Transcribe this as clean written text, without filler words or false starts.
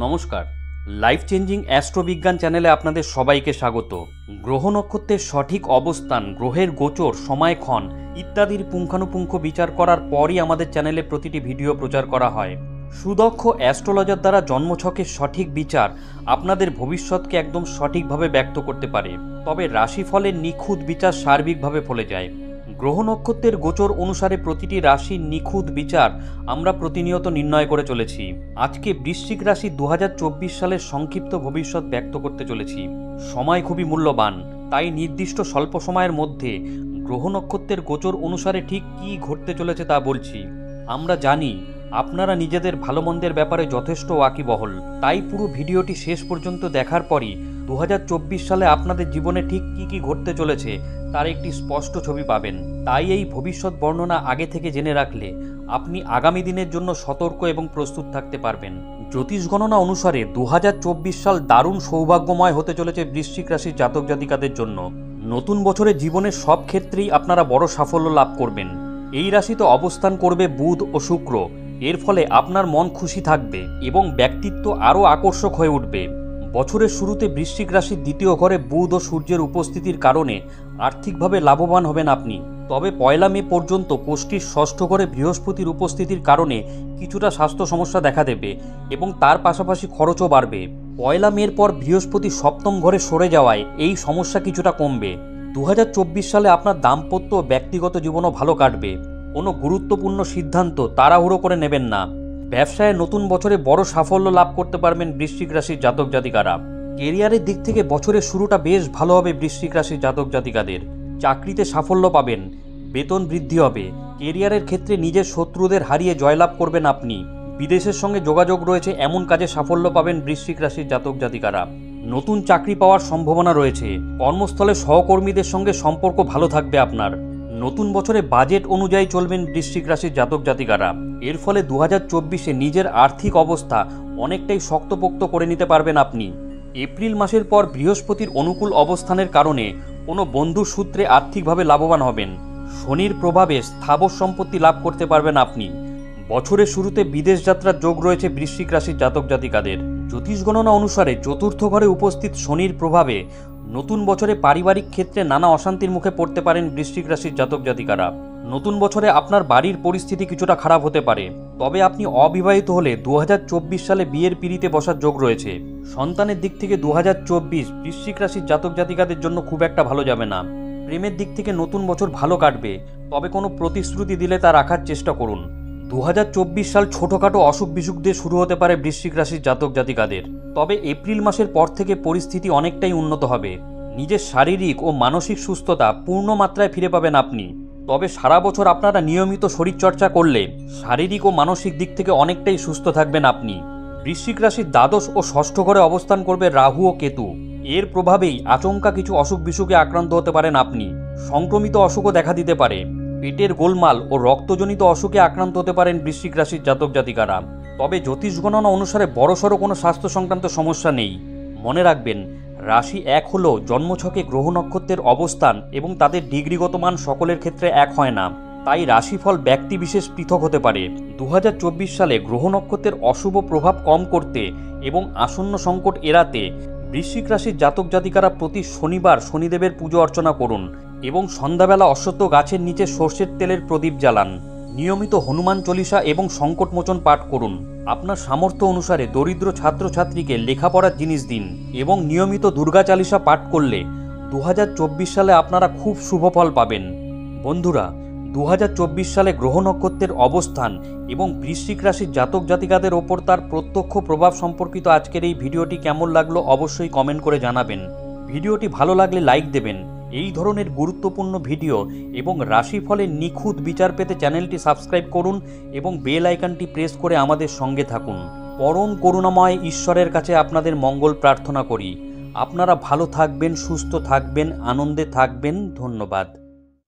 নমস্কার, life changing অ্যাস্ট্রোবিজ্ঞান চ্যানেলে আপনাদের সবাইকে স্বাগত। গ্রহ নক্ষত্রের সঠিক অবস্থান, গ্রহের গোচর, সময়ক্ষণ ইত্যাদির পুঙ্খানুপুঙ্খ বিচার করার পরই আমাদের চ্যানেলে প্রতিটি ভিডিও প্রচার করা হয়। সুদক্ষ অ্যাস্ট্রোলজার দ্বারা জন্মছকের সঠিক বিচার আপনাদের ভবিষ্যৎকে একদম সঠিকভাবে ব্যক্ত করতে পারে, তবে রাশিফলের নিখুঁত বিচার সার্বিকভাবে ফলে যায়। গ্রহ নক্ষত্রের গোচর অনুসারে প্রতিটি রাশির নিখুঁত বিচার আমরা প্রতিনিয়ত নির্ণয় করে চলেছি। আজকে বৃশ্চিক রাশি 2024 সালের সংক্ষিপ্ত ভবিষ্যৎ ব্যক্ত করতে চলেছি। সময় খুবই মূল্যবান, তাই নির্দিষ্ট স্বল্প সময়ের মধ্যে গ্রহ নক্ষত্রের গোচর অনুসারে ঠিক কী ঘটতে চলেছে তা বলছি। আমরা জানি আপনারা নিজেদের ভালো মন্দের ব্যাপারে যথেষ্ট ওয়াকিবহল, তাই পুরো ভিডিওটি শেষ পর্যন্ত দেখার পরই 2024 সালে আপনাদের জীবনে ঠিক কী কী ঘটতে চলেছে তার একটি স্পষ্ট ছবি পাবেন। তাই এই ভবিষ্যৎ বর্ণনা আগে থেকে জেনে রাখলে আপনি আগামী দিনের জন্য সতর্ক এবং প্রস্তুত থাকতে পারবেন। জ্যোতিষ গণনা অনুসারে 2024 সাল দারুণ সৌভাগ্যময় হতে চলেছে বৃশ্চিক রাশির জাতক জাতিকাদের জন্য। নতুন বছরে জীবনের সব ক্ষেত্রেই আপনারা বড় সাফল্য লাভ করবেন। এই রাশিতে অবস্থান করবে বুধ ও শুক্র, এর ফলে আপনার মন খুশি থাকবে এবং ব্যক্তিত্ব আরও আকর্ষক হয়ে উঠবে। বছরের শুরুতে বৃশ্চিক রাশির দ্বিতীয় ঘরে বুধ ও সূর্যের উপস্থিতির কারণে আর্থিকভাবে লাভবান হবেন আপনি। তবে 1 মে পর্যন্ত কোষ্ঠীর ষষ্ঠ ঘরে বৃহস্পতির উপস্থিতির কারণে কিছুটা স্বাস্থ্য সমস্যা দেখা দেবে এবং তার পাশাপাশি খরচও বাড়বে। 1 মের পর বৃহস্পতি সপ্তম ঘরে সরে যাওয়ায় এই সমস্যা কিছুটা কমবে। 2024 সালে আপনার দাম্পত্য ও ব্যক্তিগত জীবনও ভালো কাটবে। কোনো গুরুত্বপূর্ণ সিদ্ধান্ত তাড়াহুড়ো করে নেবেন না। ব্যবসায় নতুন বছরে বড় সাফল্য লাভ করতে পারবেন বৃশ্চিক রাশির জাতক জাতিকারা। কেরিয়ারের দিক থেকে বছরের শুরুটা বেশ ভালো হবে বৃশ্চিক রাশির জাতক জাতিকাদের। চাকরিতে সাফল্য পাবেন, বেতন বৃদ্ধি হবে। কেরিয়ারের ক্ষেত্রে নিজের শত্রুদের হারিয়ে জয়লাভ করবেন আপনি। বিদেশের সঙ্গে যোগাযোগ রয়েছে এমন কাজে সাফল্য পাবেন বৃশ্চিক রাশির জাতক জাতিকারা। নতুন চাকরি পাওয়ার সম্ভাবনা রয়েছে। কর্মস্থলে সহকর্মীদের সঙ্গে সম্পর্ক ভালো থাকবে আপনার। নতুন বছরে বাজেট অনুযায়ী চলবেন বৃশ্চিক রাশির জাতক জাতিকারা। এর ফলে 2024-এ নিজের আর্থিক অবস্থা অনেকটাই শক্তপোক্ত করে নিতে পারবেন আপনি। এপ্রিল মাসের পর বৃহস্পতির অনুকূল অবস্থানের কারণে কোনো বন্ধুর সূত্রে আর্থিকভাবে লাভবান হবেন। শনির প্রভাবে স্থাবর সম্পত্তি লাভ করতে পারবেন আপনি। বছরের শুরুতে বিদেশ যাত্রার যোগ রয়েছে বৃশ্চিক রাশির জাতক জাতিকাদের। জ্যোতিষ গণনা অনুসারে চতুর্থ ঘরে উপস্থিত শনির প্রভাবে নতুন বছরে পারিবারিক ক্ষেত্রে নানা অশান্তির মুখে পড়তে পারেন বৃশ্চিক রাশির জাতক জাতিকারা। নতুন বছরে আপনার বাড়ির পরিস্থিতি কিছুটা খারাপ হতে পারে। তবে আপনি অবিবাহিত হলে 2024 সালে বিয়ের পিঁড়িতে বসার যোগ রয়েছে। সন্তানের দিক থেকে 2024 বৃশ্চিক রাশির জাতক জাতিকাদের জন্য খুব একটা ভালো যাবে না। প্রেমের দিক থেকে নতুন বছর ভালো কাটবে, তবে কোনো প্রতিশ্রুতি দিলে তা রাখার চেষ্টা করুন। 2024 সাল ছোটোখাটো অসুখ বিসুখ দিয়ে শুরু হতে পারে বৃশ্চিক রাশির জাতক জাতিকাদের। তবে এপ্রিল মাসের পর থেকে পরিস্থিতি অনেকটাই উন্নত হবে। নিজের শারীরিক ও মানসিক সুস্থতা পূর্ণ মাত্রায় ফিরে পাবেন আপনি। তবে সারা বছর আপনারা নিয়মিত শরীরচর্চা করলে শারীরিক ও মানসিক দিক থেকে অনেকটাই সুস্থ থাকবেন আপনি। বৃশ্চিক রাশির দ্বাদশ ও ষষ্ঠ ঘরে অবস্থান করবে রাহু ও কেতু। এর প্রভাবেই আচমকা কিছু অসুখ বিসুখে আক্রান্ত হতে পারেন আপনি। সংক্রমিত অসুখও দেখা দিতে পারে। পেটের গোলমাল ও রক্তজনিত অসুখে আক্রান্ত হতে পারেন বৃশ্চিক রাশির জাতক জাতিকারা। তবে জ্যোতিষ গণনা অনুসারে বড়সড় কোনো স্বাস্থ্য সংক্রান্ত সমস্যা নেই। মনে রাখবেন, রাশি 1 হলেও জন্মছকে গ্রহ নক্ষত্রের অবস্থান এবং তাদের ডিগ্রিগত মান সকলের ক্ষেত্রে এক হয় না। তাই রাশিফল ব্যক্তিবিশেষ পৃথক হতে পারে। 2024 সালে গ্রহ নক্ষত্রের অশুভ প্রভাব কম করতে এবং আসন্ন সংকট এড়াতে বৃশ্চিক রাশির জাতক জাতিকারা প্রতি শনিবার শনিদেবের পুজো অর্চনা করুন এবং সন্ধ্যাবেলা অশ্বত্থ গাছের নিচে সর্ষের তেলের প্রদীপ জ্বালান। নিয়মিত হনুমান চল্লিশা এবং সংকটমোচন পাঠ করুন। আপনার সামর্থ্য অনুসারে দরিদ্র ছাত্রছাত্রীকে লেখাপড়ার জিনিস দিন এবং নিয়মিত দুর্গা চালিসা পাঠ করলে 2024 সালে আপনারা খুব শুভ ফল পাবেন। বন্ধুরা, 2024 সালে গ্রহ নক্ষত্রের অবস্থান এবং বৃশ্চিক রাশির জাতক জাতিকাদের ওপর তার প্রত্যক্ষ প্রভাব সম্পর্কিত আজকের এই ভিডিওটি কেমন লাগলো অবশ্যই কমেন্ট করে জানাবেন। ভিডিওটি ভালো লাগলে লাইক দেবেন। এই ধরনের গুরুত্বপূর্ণ ভিডিও এবং রাশিফলের নিখুঁত বিচার পেতে চ্যানেলটি সাবস্ক্রাইব করুন এবং বেল আইকনটি প্রেস করে আমাদের সঙ্গে থাকুন। পরম করুণাময় ঈশ্বরের কাছে আপনাদের মঙ্গল প্রার্থনা করি। আপনারা ভালো থাকবেন, সুস্থ থাকবেন, আনন্দে থাকবেন। ধন্যবাদ।